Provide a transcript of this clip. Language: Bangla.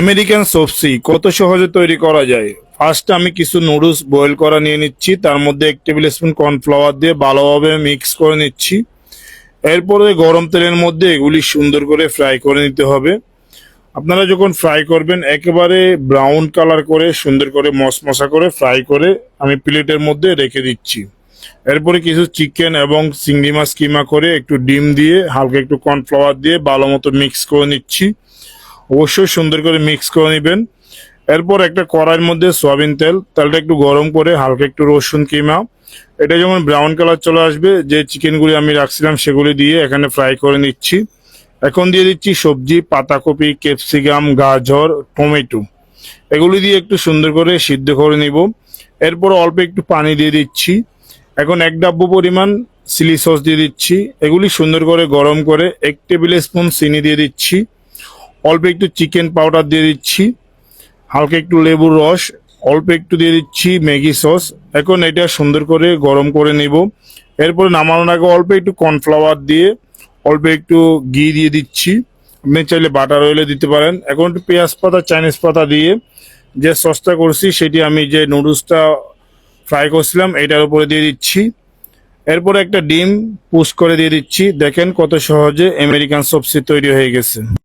আমেরিকান সবজি কত সহজে তৈরি করা যায়। ফার্স্ট আমি কিছু নুডলস বয়েল করা নিয়ে নিচ্ছি, তার মধ্যে 1 টেবিল স্পুন কর্নফ্লাওয়ার দিয়ে ভালোভাবে মিক্স করে নিচ্ছি। এরপরে গরম তেলের মধ্যে এগুলি সুন্দর করে ফ্রাই করে নিতে হবে। আপনারা যখন ফ্রাই করবেন একেবারে ব্রাউন কালার করে সুন্দর করে মশমশা করে ফ্রাই করে আমি প্লেটের মধ্যে রেখে দিচ্ছি। এরপরে কিছু চিকেন এবং চিংড়ি মাছ কিমা করে একটু ডিম দিয়ে হালকা একটু কর্নফ্লাওয়ার দিয়ে ভালো মতো মিক্স করে নিচ্ছি। অবশ্যই সুন্দর করে মিক্স করে নেবেন। এরপর একটা কড়াইয়ের মধ্যে সয়াবিন তেলটা একটু গরম করে হালকা একটু রসুন কিমা এটা যেমন ব্রাউন কালার চলে আসবে, যে চিকেনগুলি আমি রাখছিলাম সেগুলি দিয়ে এখানে ফ্রাই করে নিচ্ছি। এখন দিয়ে দিচ্ছি সবজি, পাতাকপি, ক্যাপসিকাম, গাজর, টমেটো, এগুলি দিয়ে একটু সুন্দর করে সিদ্ধ করে নিব। এরপর অল্প একটু পানি দিয়ে দিচ্ছি। এখন 1 ডাব্বু পরিমাণ চিলি সস দিয়ে দিচ্ছি। এগুলি সুন্দর করে গরম করে 1 টেবিল স্পুন চিনি দিয়ে দিচ্ছি। অল্প একটু চিকেন পাউডার দিয়ে দিচ্ছি, হালকা একটু লেবুর রস, অল্প একটু দিয়ে দিচ্ছি ম্যাগি সস। এখন এটা সুন্দর করে গরম করে নিব। এরপরে নামানোর আগে অল্প একটু কর্নফ্লাওয়ার দিয়ে অল্প একটু ঘি দিয়ে দিচ্ছি। আপনি চাইলে বাটার অয়েলে দিতে পারেন। এখন একটু পেঁয়াজ পাতা, চাইনিজ পাতা দিয়ে যে সসটা করছি সেটি আমি যে নুডলসটা ফ্রাই করছিলাম এটার উপরে দিয়ে দিচ্ছি। এরপরে একটা ডিম পুশ করে দিয়ে দিচ্ছি। দেখেন কত সহজে আমেরিকান সবজি তৈরি হয়ে গেছে।